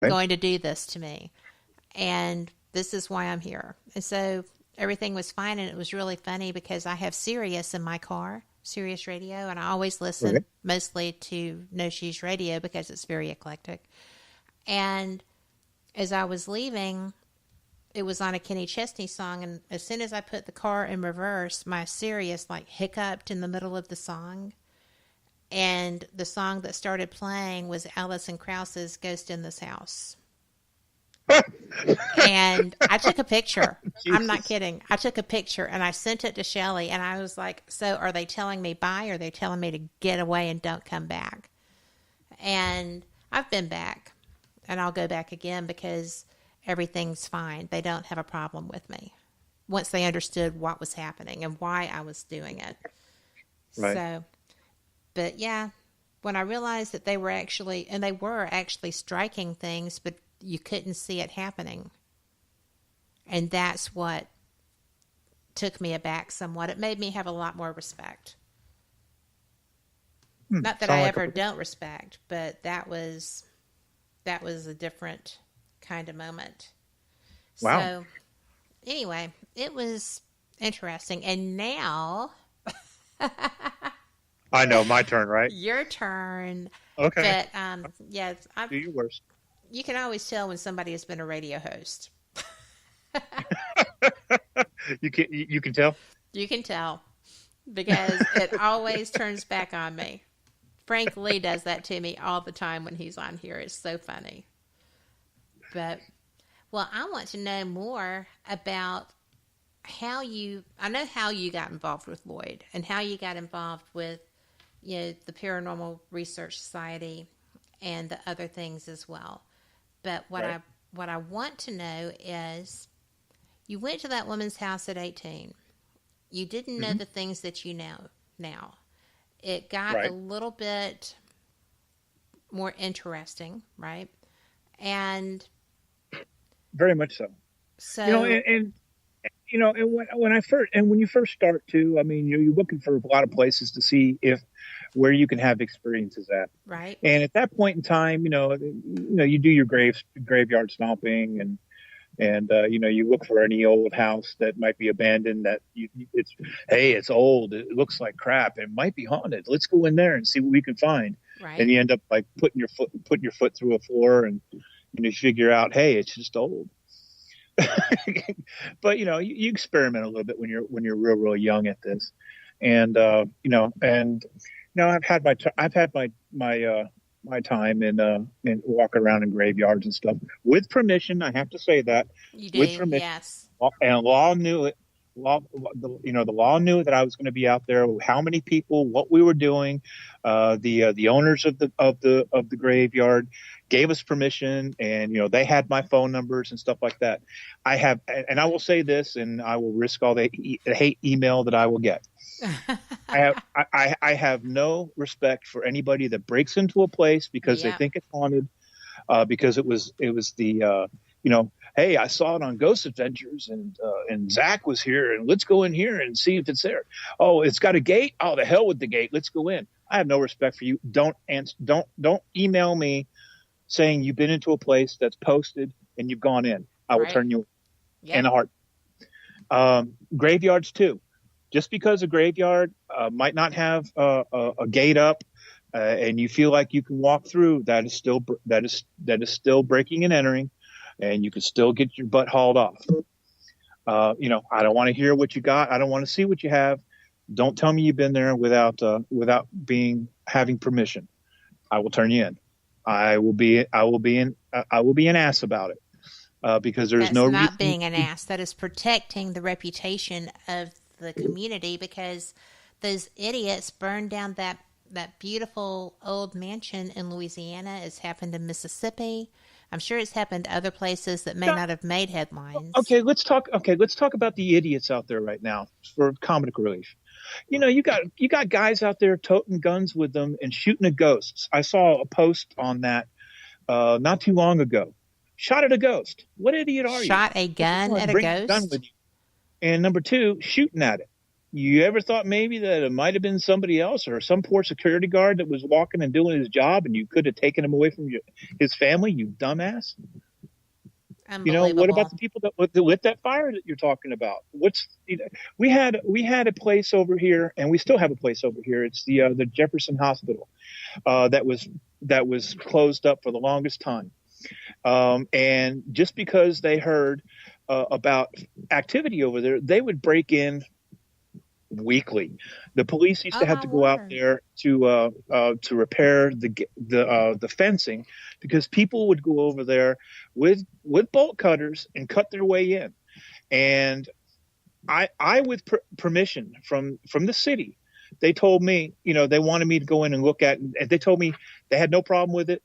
going to do this to me. And this is why I'm here. And so everything was fine. And it was really funny because I have Sirius in my car, Sirius radio. And I always listen Okay. mostly to No Shoes Radio because it's very eclectic. And as I was leaving, it was on a Kenny Chesney song. And as soon as I put the car in reverse, my Sirius like hiccuped in the middle of the song. And the song that started playing was Alison Krauss's Ghost in This House. And I took a picture. I'm not Jesus. kidding. I took a picture and I sent it to Shelly. And I was like, so are they telling me bye or are they telling me to get away and don't come back? And I've been back. And I'll go back again because everything's fine. They don't have a problem with me once they understood what was happening and why I was doing it. Right. So, but yeah, when I realized that they were actually striking things, but you couldn't see it happening. And that's what took me aback somewhat. It made me have a lot more respect. Not that Sound I like ever don't respect, but that was a different kind of moment. Wow. So anyway, it was interesting. And now I know, my turn, right? your turn. Okay. But yeah, Do your worst. you can always tell when somebody has been a radio host. You can tell. You can tell because it always turns back on me. Frank Lee does that to me all the time when he's on here. It's so funny. But, well, I want to know more about I know how you got involved with Lloyd and how you got involved with, the Paranormal Research Society and the other things as well. But Right. what I want to know is you went to that woman's house at 18. You didn't know Hmm. the things that you know now. It got a Right. little bit more interesting, right? And Very much so. You know, so, and and when you first start to, I mean, you're looking for a lot of places to see if where you can have experiences at. right, And at that point in time, you do your graveyard stomping, and you look for any old house that might be abandoned that it's old, it looks like crap, it might be haunted, let's go in there and see what we can find. right, And you end up like putting your foot through a floor, and you figure out, hey, it's just old. But you experiment a little bit when you're real young at this. And I've had my time in walking around in graveyards and stuff with permission. I have to say that, you with do, permission. yes, And law knew it. The law knew that I was going to be out there. How many people? What we were doing? The owners of the graveyard gave us permission, and they had my phone numbers and stuff like that. And I will say this, and I will risk all the hate email that I will get. I have no respect for anybody that breaks into a place because they yep, think it's haunted, because it was the hey, I saw it on Ghost Adventures, and Zach was here, and let's go in here and see if it's there. Oh, it's got a gate. Oh, the hell with the gate. Let's go in. I have no respect for you. Don't email me saying you've been into a place that's posted and you've gone in. I will right, turn you in yep, a heart. Graveyards too. Just because a graveyard might not have a gate up, and you feel like you can walk through, that is still breaking and entering, and you can still get your butt hauled off. I don't want to hear what you got. I don't want to see what you have. Don't tell me you've been there without having permission. I will turn you in. I will be an ass about it, because there's that's no not reason. being an ass. That is protecting the reputation of the community because those idiots burned down that beautiful old mansion in Louisiana. It's happened in Mississippi. I'm sure it's happened other places that may not have made headlines. Okay, let's talk. Okay, let's talk about the idiots out there right now for comic relief. You got guys out there toting guns with them and shooting at ghosts. I saw a post on that not too long ago. Shot at a ghost. What idiot are you? Shot a Number gun one, at a bring a gun ghost? with you, and number two, shooting at it. You ever thought maybe that it might have been somebody else or some poor security guard that was walking and doing his job, and you could have taken him away from his family, you dumbass? What about Unbelievable. the people that lit that fire that you're talking about? We had a place over here, and we still have a place over here. It's the Jefferson Hospital that was closed up for the longest time. And just because they heard about activity over there, they would break in weekly. The police used Oh to have my to go out word. there to repair the fencing, because people would go over there with bolt cutters and cut their way in. And I with permission from the city, they told me, they wanted me to go in and look at, and they told me they had no problem with it,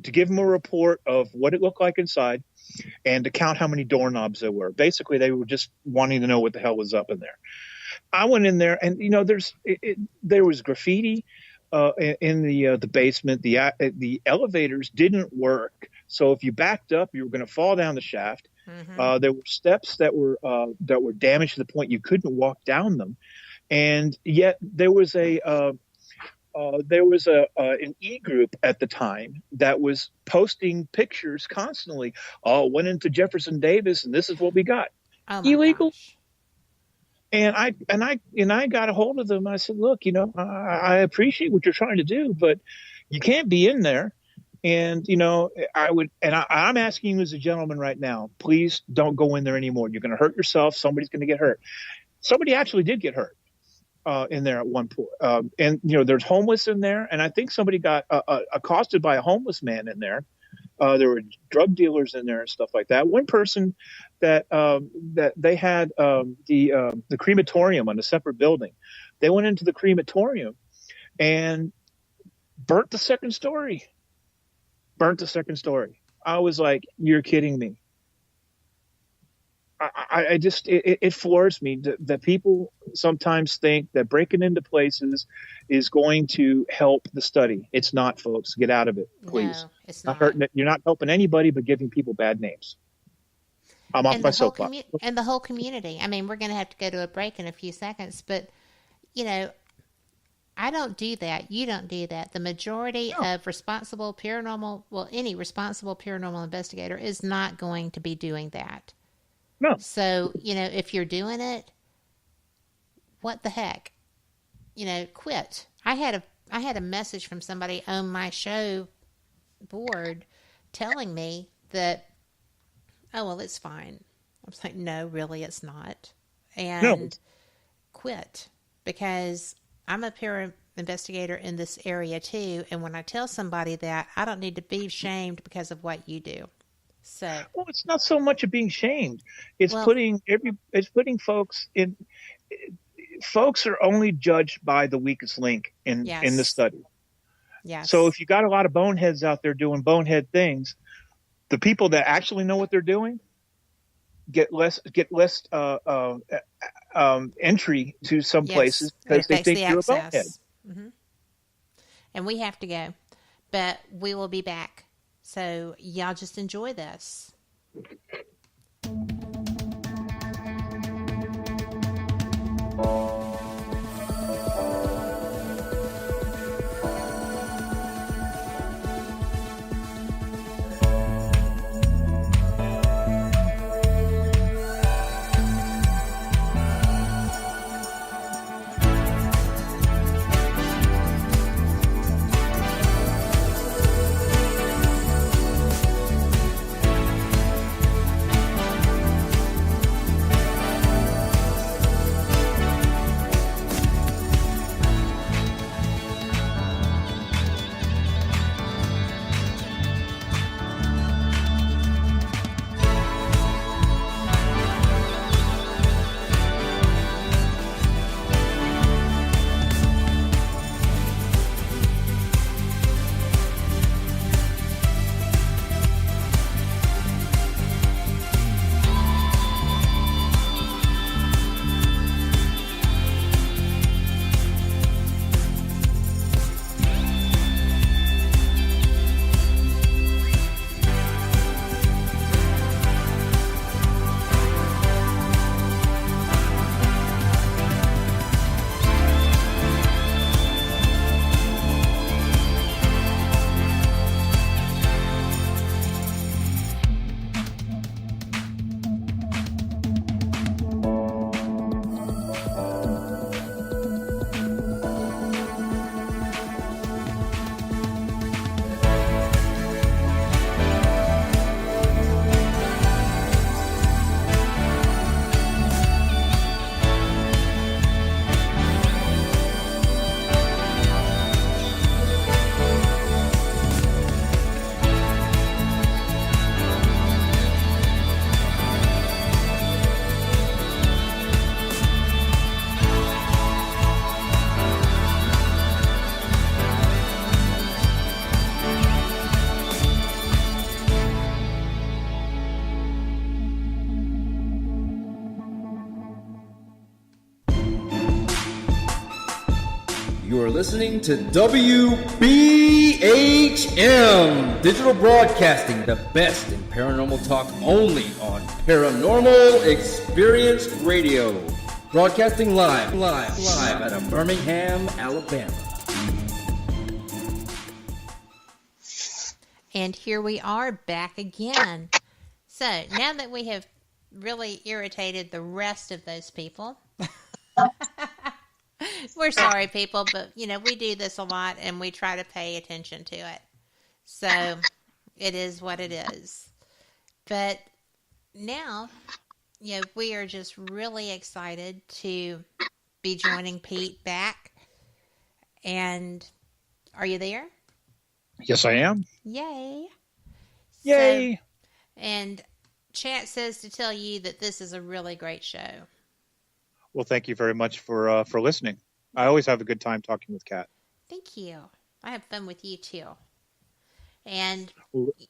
to give them a report of what it looked like inside and to count how many doorknobs there were. Basically, they were just wanting to know what the hell was up in there. I went in there, and there was graffiti in the basement. The elevators didn't work, so if you backed up, you were going to fall down the shaft. Hmm. There were steps that were damaged to the point you couldn't walk down them, and yet there was an e-group at the time that was posting pictures constantly. Oh, went into Jefferson Davis, and this is what we got. Oh my Illegal. gosh. And I got a hold of them. I said, look, I appreciate what you're trying to do, but you can't be in there. And I'm asking you as a gentleman right now, please don't go in there anymore. You're going to hurt yourself. Somebody's going to get hurt. Somebody actually did get hurt in there at one point. And there's homeless in there, and I think somebody got accosted by a homeless man in there. There were drug dealers in there and stuff like that. One person that they had the crematorium on a separate building. They went into the crematorium and burnt the second story. I was like, you're kidding me. I just, it floors me that people sometimes think that breaking into places is going to help the study. It's not, folks. Get out of it, please. No, it's Not not. hurting it. You're not helping anybody, but giving people bad names. I'm off And my the whole soapbox. and the whole community. I mean, we're going to have to go to a break in a few seconds, but you know, I don't do that. You don't do that. The majority No, of responsible paranormal, well, any responsible paranormal investigator is not going to be doing that. no. So, if you're doing it, what the heck? Quit. I had a message from somebody on my show board telling me that, oh, well, it's fine. I was like, no, really, it's not. No. And quit, because I'm a peer investigator in this area too. And when I tell somebody that, I don't need to be shamed because of what you do. So, Well, it's not so much of being shamed. It's well, putting folks in. Folks are only judged by the weakest link in the yes, study. So yes, if you got a lot of boneheads out there doing bonehead things, the people that actually know what they're doing get less entry to some yes. places It because they affects think the you're a bonehead. access. Hmm. And we have to go, but we will be back. So y'all just enjoy this. You're listening to WBHM Digital Broadcasting, the best in paranormal talk, only on Paranormal Experience Radio. Broadcasting live out of Birmingham, Alabama. And here we are back again. So now that we have really irritated the rest of those people, we're sorry, people, but, we do this a lot and we try to pay attention to it. So it is what it is. But now, we are just really excited to be joining Pete back. And are you there? Yes, I am. Yay. Yay. So, and chat says to tell you that this is a really great show. Well, thank you very much for listening. I always have a good time talking with Kat. Thank you. I have fun with you too. And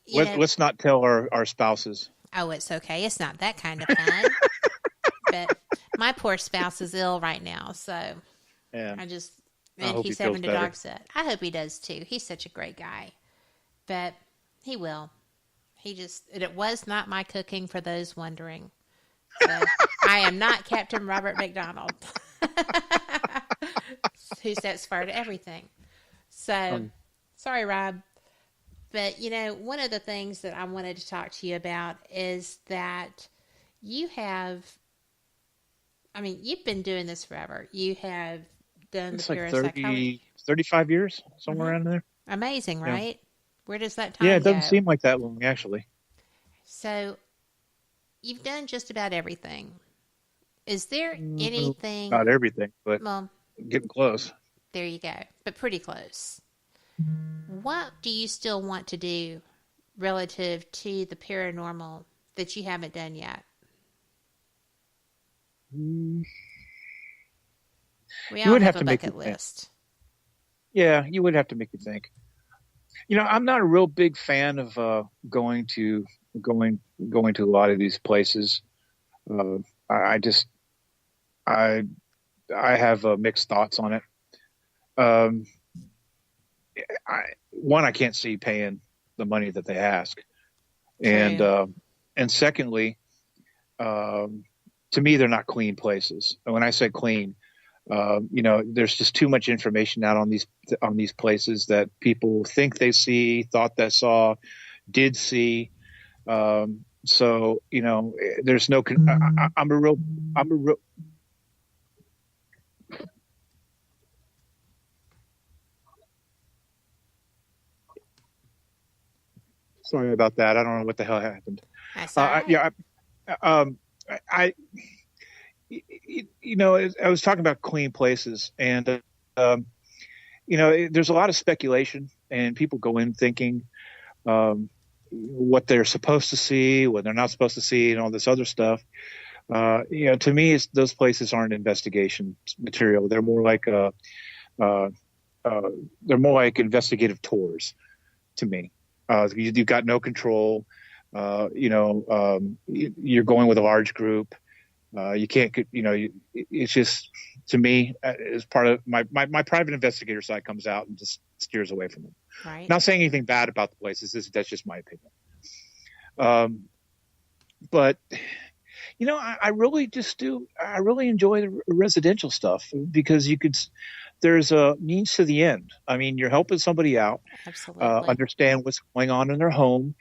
let's not tell our spouses. Oh, it's okay. It's not that kind of fun. But my poor spouse is ill right now, so yeah. And he's having a dog sit. I hope he does too. He's such a great guy. But he will. It was not my cooking, for those wondering. So I am not Captain Robert McDonald, who sets fire to everything. So, sorry, Rob. But, one of the things that I wanted to talk to you about is that you've been doing this forever. You have done the parapsychology. 35 years, somewhere around there. Amazing, right? Yeah. Where does that time go? Yeah, it doesn't seem like that long, actually. So, you've done just about everything. Is there anything... Not everything, but getting close. There you go, but pretty close. What do you still want to do relative to the paranormal that you haven't done yet? We all have a bucket list. Yeah, you would have to make me think. I'm not a real big fan of going to a lot of these places. I have mixed thoughts on it. I can't see paying the money that they ask, and secondly, to me, they're not clean places. And when I say clean, there's just too much information out on these places that people think they see, thought they saw, did see. So there's no. I'm a real. Sorry about that. I don't know what the hell happened. That's all right. I was talking about clean places, and there's a lot of speculation, and people go in thinking what they're supposed to see, what they're not supposed to see, and all this other stuff. To me, those places aren't investigation material. They're more like investigative tours to me. You've got no control. You're going with a large group. You can't. It's just, to me, as part of my private investigator side comes out and just steers away from them. Right. Not saying anything bad about the places. That's just my opinion. But I really just do. I really enjoy the residential stuff because there's a means to the end. I mean, you're helping somebody out. Absolutely. Understand what's going on in their home.